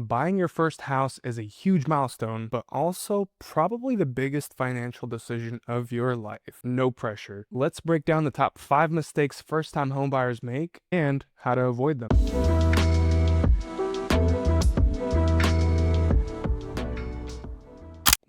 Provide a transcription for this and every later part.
Buying your first house is a huge milestone, but also probably the biggest financial decision of your life. No pressure. Let's break down the top 5 mistakes first-time homebuyers make and how to avoid them.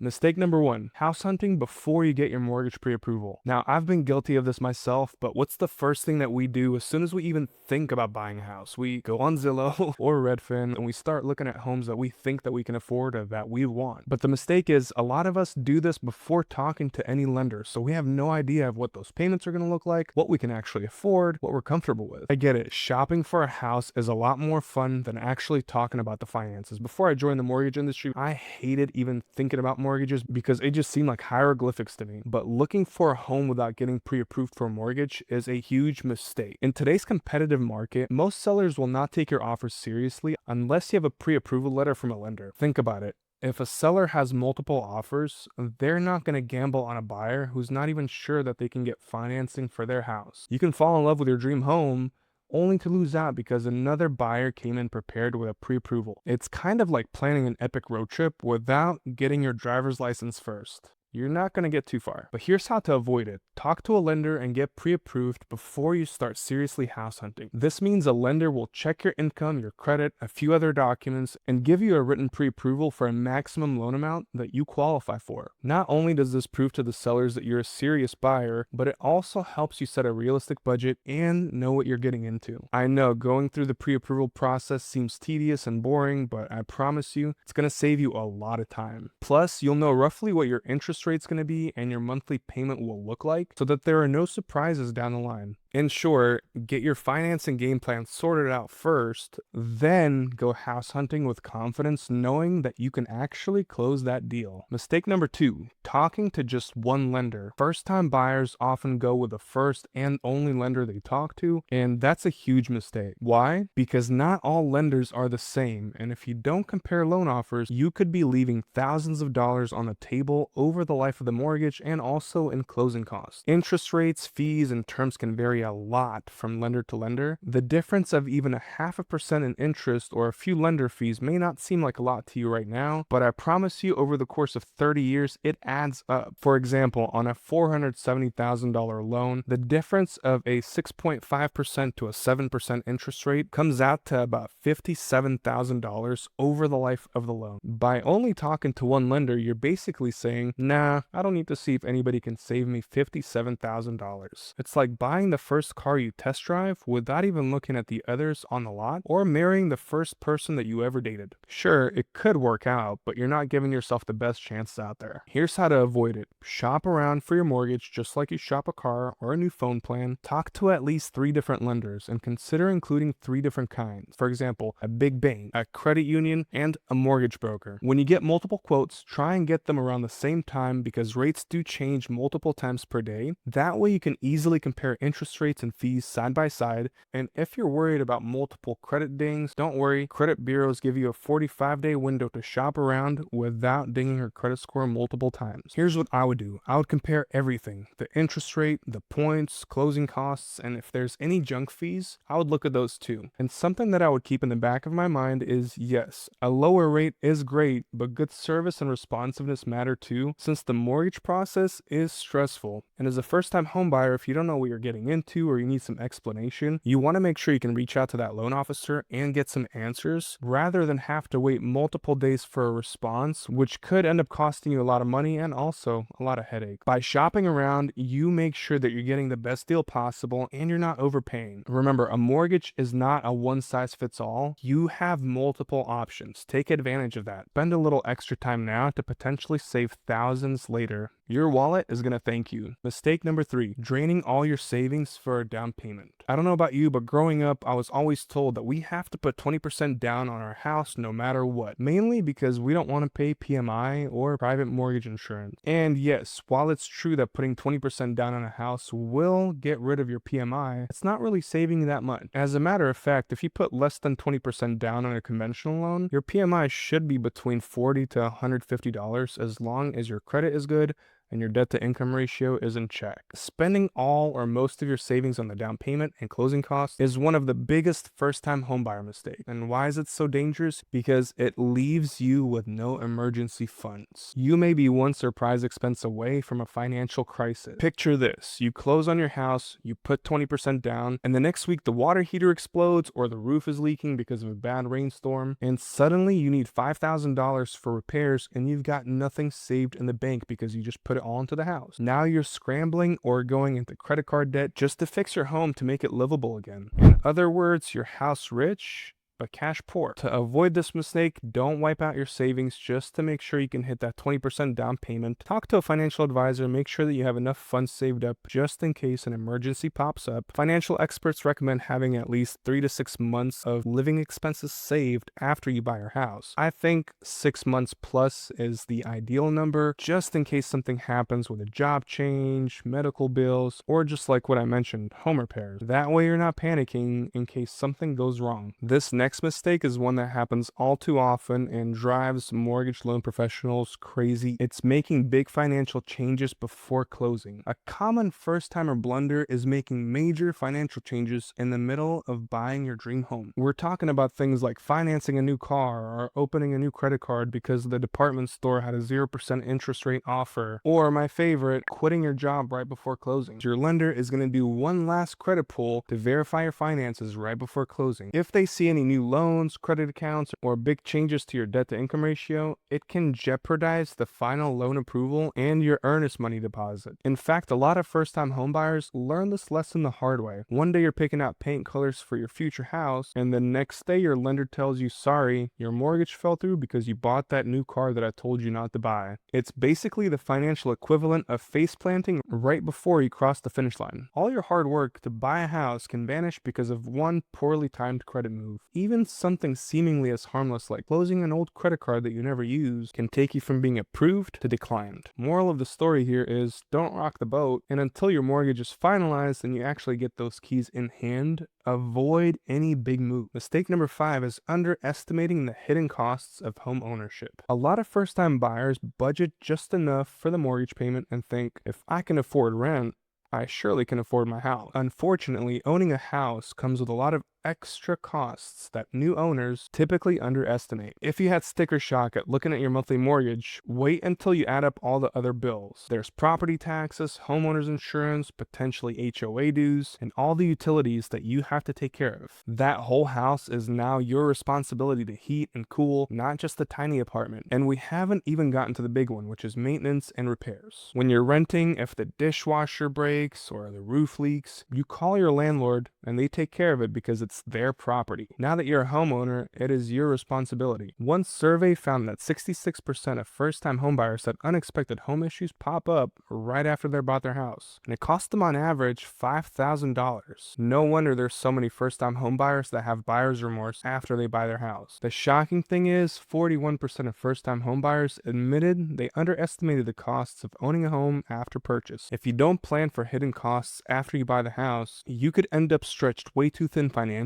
Mistake number 1, house hunting before you get your mortgage pre-approval. Now, I've been guilty of this myself, but what's the first thing that we do as soon as we even think about buying a house? We go on Zillow or Redfin and we start looking at homes that we think that we can afford or that we want. But the mistake is a lot of us do this before talking to any lender, so we have no idea of what those payments are going to look like, what we can actually afford, what we're comfortable with. I get it, shopping for a house is a lot more fun than actually talking about the finances. Before I joined the mortgage industry, I hated even thinking about mortgages because it just seemed like hieroglyphics to me. But looking for a home without getting pre-approved for a mortgage is a huge mistake. In today's competitive market, most sellers will not take your offers seriously unless you have a pre-approval letter from a lender. Think about it. If a seller has multiple offers, they're not going to gamble on a buyer who's not even sure that they can get financing for their house. You can fall in love with your dream home only to lose out because another buyer came in prepared with a pre-approval. It's kind of like planning an epic road trip without getting your driver's license first. You're not going to get too far. But here's how to avoid it. Talk to a lender and get pre-approved before you start seriously house hunting. This means a lender will check your income, your credit, a few other documents, and give you a written pre-approval for a maximum loan amount that you qualify for. Not only does this prove to the sellers that you're a serious buyer, but it also helps you set a realistic budget and know what you're getting into. I know going through the pre-approval process seems tedious and boring, but I promise you, it's going to save you a lot of time. Plus, you'll know roughly what your interest rate's going to be and your monthly payment will look like so that there are no surprises down the line. In short, get your financing game plan sorted out first, then go house hunting with confidence knowing that you can actually close that deal. Mistake number 2, talking to just one lender. First-time buyers often go with the first and only lender they talk to, and that's a huge mistake. Why? Because not all lenders are the same, and if you don't compare loan offers, you could be leaving thousands of dollars on the table over the life of the mortgage and also in closing costs. Interest rates, fees, and terms can vary a lot from lender to lender. The difference of even 0.5% in interest or a few lender fees may not seem like a lot to you right now, but I promise you over the course of 30 years, it adds up. For example, on a $470,000 loan, the difference of a 6.5% to a 7% interest rate comes out to about $57,000 over the life of the loan. By only talking to one lender, you're basically saying, nah, I don't need to see if anybody can save me $57,000. It's like buying the first car you test drive without even looking at the others on the lot, or marrying the first person that you ever dated. Sure, it could work out, but you're not giving yourself the best chances out there. Here's how to avoid it. Shop around for your mortgage just like you shop a car or a new phone plan. Talk to at least 3 different lenders and consider including 3 different kinds. For example, a big bank, a credit union, and a mortgage broker. When you get multiple quotes, try and get them around the same time because rates do change multiple times per day. That way you can easily compare interest rates and fees side by side. And if you're worried about multiple credit dings, don't worry. Credit bureaus give you a 45-day window to shop around without dinging your credit score multiple times. Here's what I would do. I would compare everything. The interest rate, the points, closing costs, and if there's any junk fees, I would look at those too. And something that I would keep in the back of my mind is, yes, a lower rate is great, but good service and responsiveness matter too, since the mortgage process is stressful. And as a first-time homebuyer, if you don't know what you're getting into or you need some explanation, you want to make sure you can reach out to that loan officer and get some answers rather than have to wait multiple days for a response, which could end up costing you a lot of money and also a lot of headache. By shopping around, you make sure that you're getting the best deal possible and you're not overpaying. Remember, a mortgage is not a one-size-fits-all. You have multiple options. Take advantage of that. Spend a little extra time now to potentially save thousands later. Your wallet is going to thank you. Mistake number 3, draining all your savings for a down payment. I don't know about you, but growing up, I was always told that we have to put 20% down on our house no matter what, mainly because we don't want to pay PMI or private mortgage insurance. And yes, while it's true that putting 20% down on a house will get rid of your PMI, it's not really saving you that much. As a matter of fact, if you put less than 20% down on a conventional loan, your PMI should be between $40 to $150 as long as your credit is good, and your debt to income ratio is in check. Spending all or most of your savings on the down payment and closing costs is one of the biggest first-time homebuyer mistakes. And why is it so dangerous? Because it leaves you with no emergency funds. You may be one surprise expense away from a financial crisis. Picture this: you close on your house, you put 20% down, and the next week the water heater explodes or the roof is leaking because of a bad rainstorm, and suddenly you need $5,000 for repairs and you've got nothing saved in the bank because you just put it all into the house. Now you're scrambling or going into credit card debt just to fix your home to make it livable again. In other words, your house rich, but cash poor. To avoid this mistake, don't wipe out your savings just to make sure you can hit that 20% down payment. Talk to a financial advisor, make sure that you have enough funds saved up just in case an emergency pops up. Financial experts recommend having at least 3 to 6 months of living expenses saved after you buy your house. I think 6 months plus is the ideal number, just in case something happens with a job change, medical bills, or just like what I mentioned, home repairs. That way you're not panicking in case something goes wrong. This next mistake is one that happens all too often and drives mortgage loan professionals crazy. It's making big financial changes before closing. A common first-timer blunder is making major financial changes in the middle of buying your dream home. We're talking about things like financing a new car or opening a new credit card because the department store had a 0% interest rate offer, or my favorite, quitting your job right before closing. Your lender is going to do one last credit pull to verify your finances right before closing. If they see any new loans, credit accounts, or big changes to your debt to income ratio, it can jeopardize the final loan approval and your earnest money deposit. In fact, a lot of first-time homebuyers learn this lesson the hard way. One day you're picking out paint colors for your future house, and the next day your lender tells you, sorry, your mortgage fell through because you bought that new car that I told you not to buy. It's basically the financial equivalent of face planting right before you cross the finish line. All your hard work to buy a house can vanish because of one poorly timed credit move. Even something seemingly as harmless like closing an old credit card that you never use can take you from being approved to declined. Moral of the story here is don't rock the boat, and until your mortgage is finalized and you actually get those keys in hand, avoid any big move. Mistake number 5 is underestimating the hidden costs of home ownership. A lot of first-time buyers budget just enough for the mortgage payment and think, if I can afford rent, I surely can afford my house. Unfortunately, owning a house comes with a lot of extra costs that new owners typically underestimate. If you had sticker shock at looking at your monthly mortgage, wait until you add up all the other bills. There's property taxes, homeowners insurance, potentially HOA dues, and all the utilities that you have to take care of. That whole house is now your responsibility to heat and cool, not just the tiny apartment. And we haven't even gotten to the big one, which is maintenance and repairs. When you're renting, if the dishwasher breaks or the roof leaks, you call your landlord and they take care of it because it's their property. Now that you're a homeowner, it is your responsibility. One survey found that 66% of first-time homebuyers had unexpected home issues pop up right after they bought their house, and it cost them on average $5,000. No wonder there's so many first-time homebuyers that have buyer's remorse after they buy their house. The shocking thing is, 41% of first-time homebuyers admitted they underestimated the costs of owning a home after purchase. If you don't plan for hidden costs after you buy the house, you could end up stretched way too thin financially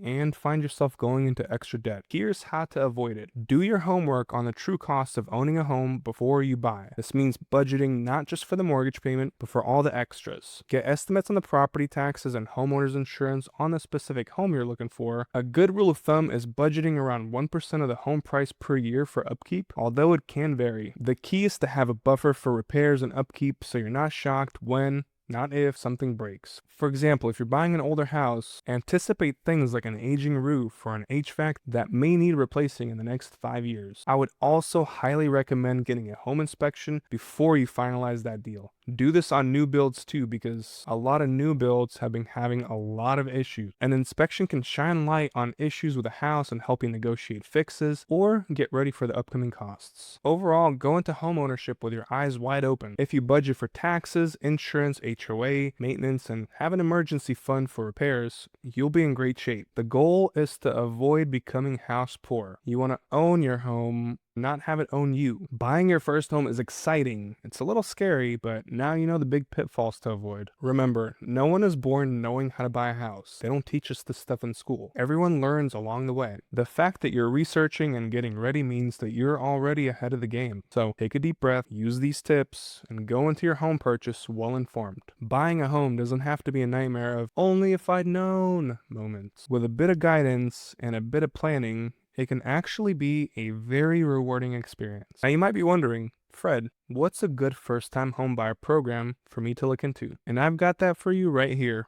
and find yourself going into extra debt. Here's how to avoid it. Do your homework on the true costs of owning a home before you buy. This means budgeting not just for the mortgage payment, but for all the extras. Get estimates on the property taxes and homeowners insurance on the specific home you're looking for. A good rule of thumb is budgeting around 1% of the home price per year for upkeep, although it can vary. The key is to have a buffer for repairs and upkeep so you're not shocked when, not if, something breaks. For example, if you're buying an older house, anticipate things like an aging roof or an HVAC that may need replacing in the next 5 years. I would also highly recommend getting a home inspection before you finalize that deal. Do this on new builds too, because a lot of new builds have been having a lot of issues. An inspection can shine light on issues with a house and help you negotiate fixes or get ready for the upcoming costs. Overall, go into homeownership with your eyes wide open. If you budget for taxes, insurance, HOA, maintenance, and have an emergency fund for repairs, you'll be in great shape. The goal is to avoid becoming house poor. You want to own your home, not have it own you. Buying your first home is exciting. It's a little scary, but Now you know the big pitfalls to avoid. Remember, no one is born knowing how to buy a house. They don't teach us this stuff in school. Everyone learns along the way. The fact that you're researching and getting ready means that you're already ahead of the game. So take a deep breath, use these tips, and go into your home purchase well informed. Buying a home doesn't have to be a nightmare of only if I'd known moments. With a bit of guidance and a bit of planning, it can actually be a very rewarding experience. Now you might be wondering, Fred, what's a good first-time homebuyer program for me to look into? And I've got that for you right here.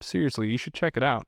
Seriously, you should check it out.